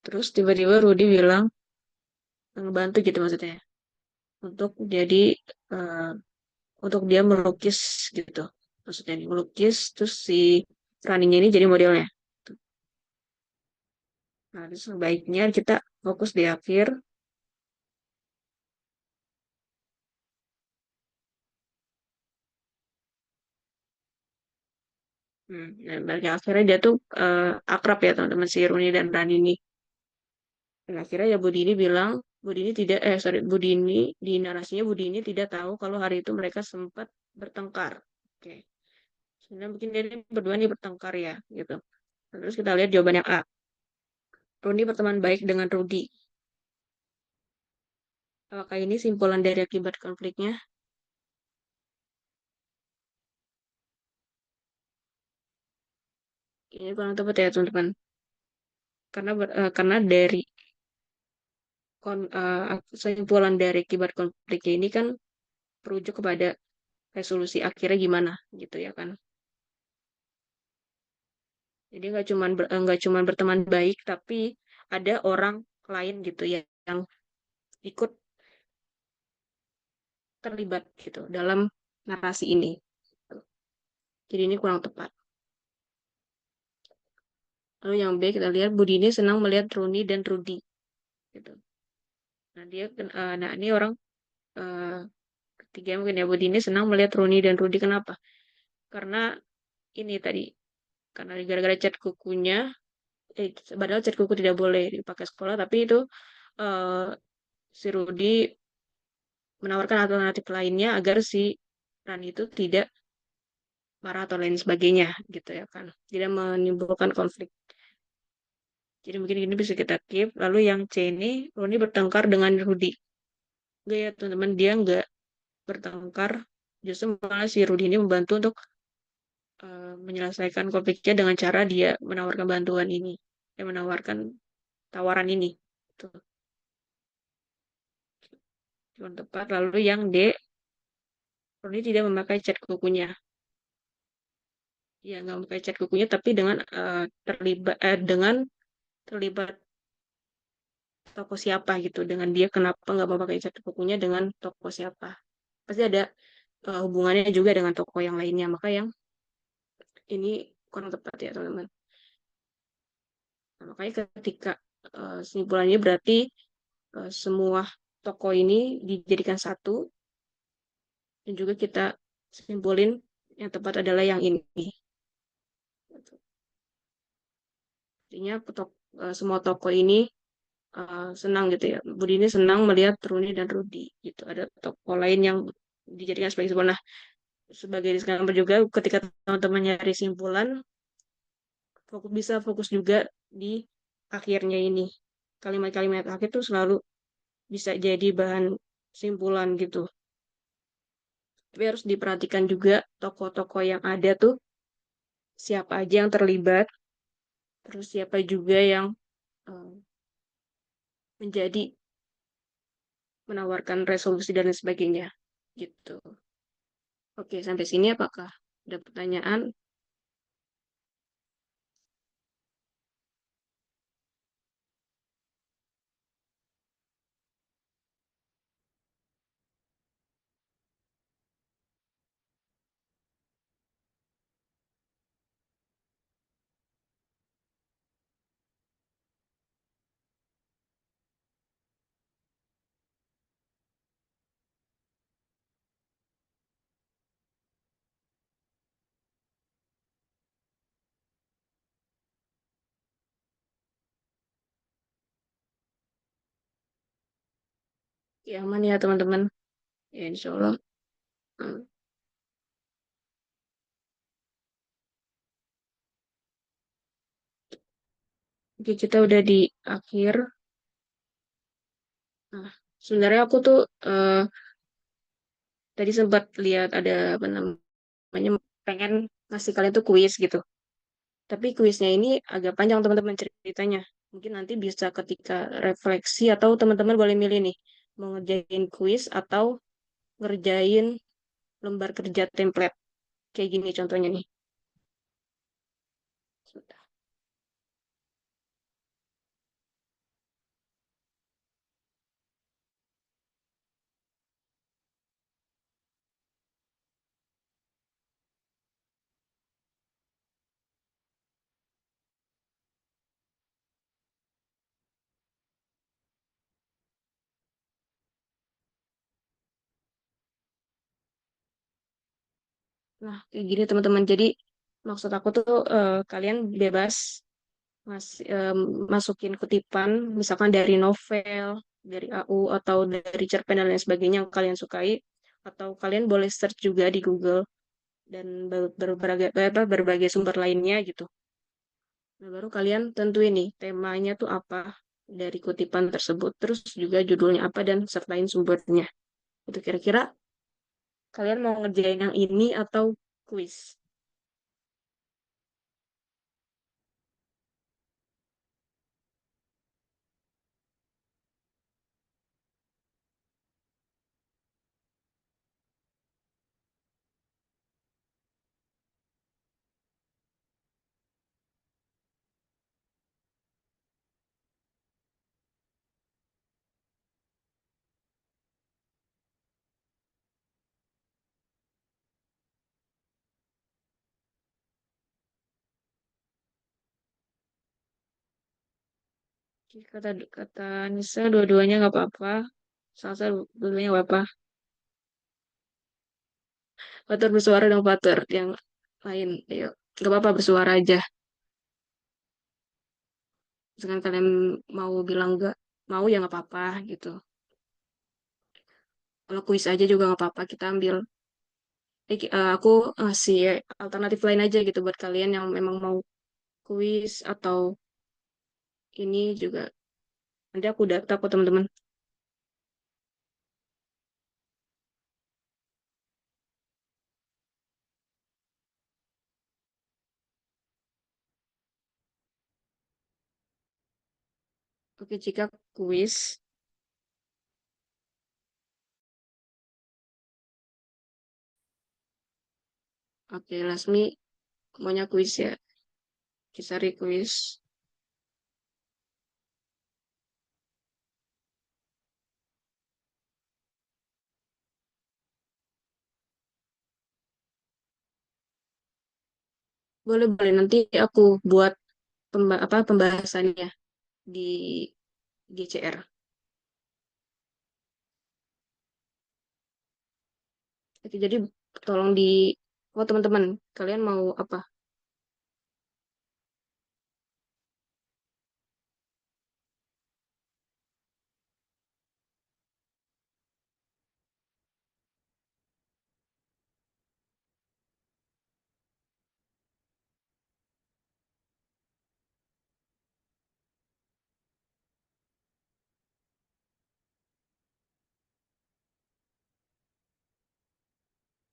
Terus tiba-tiba Rudy bilang, ngebantu gitu maksudnya. Untuk jadi, eh, untuk dia melukis gitu. Maksudnya nih, melukis, terus si Raninya ini jadi modelnya. Nah, terus sebaiknya kita fokus di akhir. Dan pada akhirnya dia tuh akrab ya teman-teman si Runi dan Rani ini. Dan akhirnya ya Budi ini bilang, Budi ini tidak, sorry, Budi ini, di narasinya Budi ini tidak tahu kalau hari itu mereka sempat bertengkar. Oke. Sebenarnya mungkin dia ini berdua nih bertengkar ya, gitu. Terus kita lihat jawaban yang A. Runi berteman baik dengan Rudi. Apakah ini simpulan dari akibat konfliknya? Ini kurang tepat ya teman-teman. Karena dari simpulan dari akibat konfliknya ini kan merujuk kepada resolusi akhirnya gimana gitu ya kan. Jadi nggak cuman berteman baik, tapi ada orang lain gitu ya yang ikut terlibat gitu dalam narasi ini. Jadi ini kurang tepat. Lalu yang B kita lihat Budi ini senang melihat Runi dan Rudi gitu. Nah nah ini orang eh, ketiga mungkin ya Budi ini senang melihat Runi dan Rudi kenapa? Karena ini tadi karena gara-gara cat kukunya, padahal cat kuku tidak boleh dipakai sekolah, tapi itu eh, si Rudi menawarkan alternatif lainnya agar si Rani itu tidak marah atau lain sebagainya gitu ya kan. Tidak menimbulkan konflik. Jadi mungkin ini bisa kita keep. Lalu yang C ini, Roni bertengkar dengan Rudi. Enggak ya teman-teman, dia enggak bertengkar. Justru malah si Rudi ini membantu untuk menyelesaikan konfliknya dengan cara dia menawarkan bantuan ini. Dia menawarkan tawaran ini. Tuh, cuma tepat. Lalu yang D, Roni tidak memakai cat kukunya. Ya, nggak memakai cat kukunya, tapi dengan terlibat toko siapa gitu dengan dia kenapa nggak mau pakai cat kukunya dengan toko siapa pasti ada hubungannya juga dengan toko yang lainnya maka yang ini kurang tepat ya teman-teman. Nah, makanya ketika simpulannya berarti semua toko ini dijadikan satu dan juga kita simpulin yang tepat adalah yang ini. Artinya semua toko ini senang gitu ya. Budi ini senang melihat Runi dan Rudi gitu. Ada toko lain yang dijadikan sebagai sebuah. Nah, sebagai disclaimer juga ketika teman-teman nyari simpulan bisa fokus juga di akhirnya ini kalimat-kalimat akhir tuh selalu bisa jadi bahan simpulan gitu tapi harus diperhatikan juga tokoh-tokoh yang ada tuh siapa aja yang terlibat terus siapa juga yang eh, menjadi menawarkan resolusi dan lain sebagainya gitu. Oke sampai sini apakah ada pertanyaan? Ya, aman ya teman-teman. Ya, insya Allah. Hmm. Oke, kita udah di akhir. Nah, sebenarnya aku tuh tadi sempat lihat ada apa namanya pengen ngasih kalian tuh kuis gitu. Tapi kuisnya ini agak panjang teman-teman ceritanya. Mungkin nanti bisa ketika refleksi atau teman-teman boleh milih nih mau ngerjain kuis atau ngerjain lembar kerja template. Kayak gini contohnya nih. Nah, kayak gini teman-teman. Jadi maksud aku tuh kalian bebas mas, masukin kutipan, misalkan dari novel, dari AU, atau dari cerpen dan lain sebagainya yang kalian sukai. Atau kalian boleh search juga di Google dan berbagai sumber lainnya gitu. Nah, baru kalian tentuin nih temanya tuh apa dari kutipan tersebut. Terus juga judulnya apa dan sertain sumbernya. Itu kira-kira kalian mau ngerjain yang ini atau kuis? Kata kata Nisa dua-duanya nggak apa-apa. Salsa dua-duanya nggak apa-apa. Fatur bersuara dong Fatur. Yang lain, ayo. Nggak apa-apa bersuara aja. Misalkan kalian mau bilang nggak mau ya nggak apa-apa gitu. Kalau kuis aja juga nggak apa-apa. Kita ambil. Aku ngasih alternatif lain aja gitu buat kalian yang memang mau kuis atau ini juga. Nanti aku data kok teman-teman. Oke, jika kuis, oke Lasmi maunya kuis ya. Kisari kuis. Boleh boleh nanti aku buat pembahasannya di GCR. Oke, jadi tolong di oh teman-teman, kalian mau apa?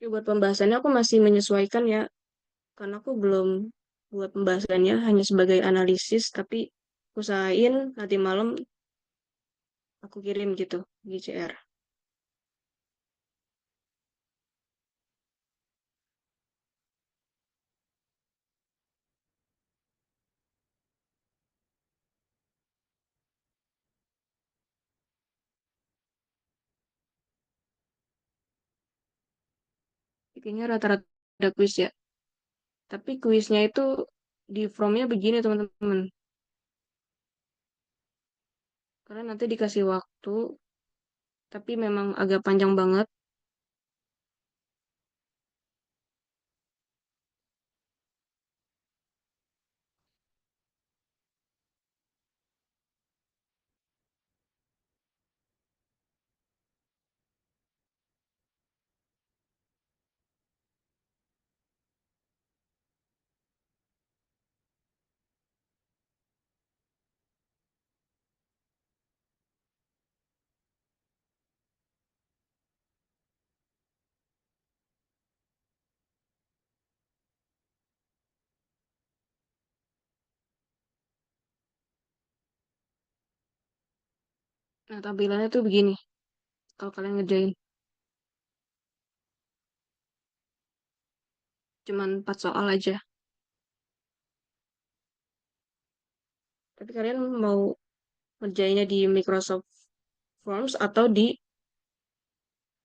Ya, buat pembahasannya aku masih menyesuaikan ya, karena aku belum buat pembahasannya hanya sebagai analisis, tapi usahain nanti malam aku kirim gitu GCR. Kayaknya rata-rata kuis ya. Tapi kuisnya itu di formnya begini teman-teman. Karena nanti dikasih waktu, tapi memang agak panjang banget. Nah, tampilannya tuh begini. Kalau kalian ngerjain cuman 4 soal aja. Tapi kalian mau ngerjainnya di Microsoft Forms atau di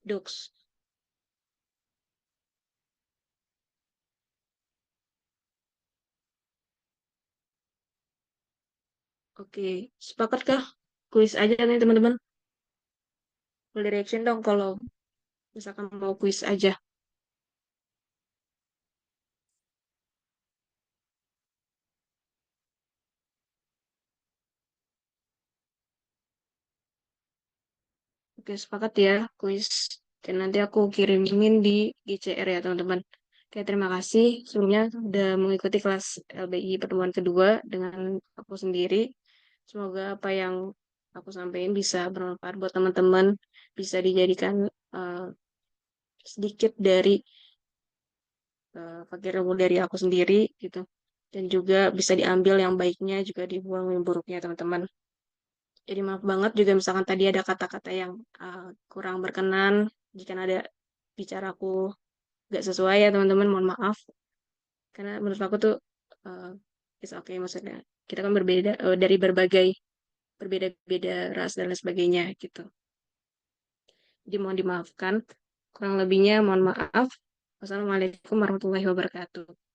Docs. Oke, sepakatkah? Kuis aja nih teman-teman. Boleh reaction dong kalau misalkan mau kuis aja. Oke, sepakat ya, kuis. Dan nanti aku kirimin di GCR ya, teman-teman. Oke, terima kasih sebelumnya sudah mengikuti kelas LBI pertemuan kedua dengan aku sendiri. Semoga apa yang aku sampaikan bisa bermanfaat buat teman-teman, bisa dijadikan eh, sedikit dari fakir ilmu dari aku sendiri gitu. Dan juga bisa diambil yang baiknya, juga dibuang yang buruknya, teman-teman. Jadi maaf banget juga misalkan tadi ada kata-kata yang kurang berkenan. Jika ada bicaraku gak sesuai ya teman-teman, mohon maaf. Karena menurut aku tuh uh, it's okay maksudnya. Kita kan berbeda dari berbagai berbeda-beda ras dan lain sebagainya gitu. Jadi mohon dimaafkan. Kurang lebihnya mohon maaf. Wassalamualaikum warahmatullahi wabarakatuh.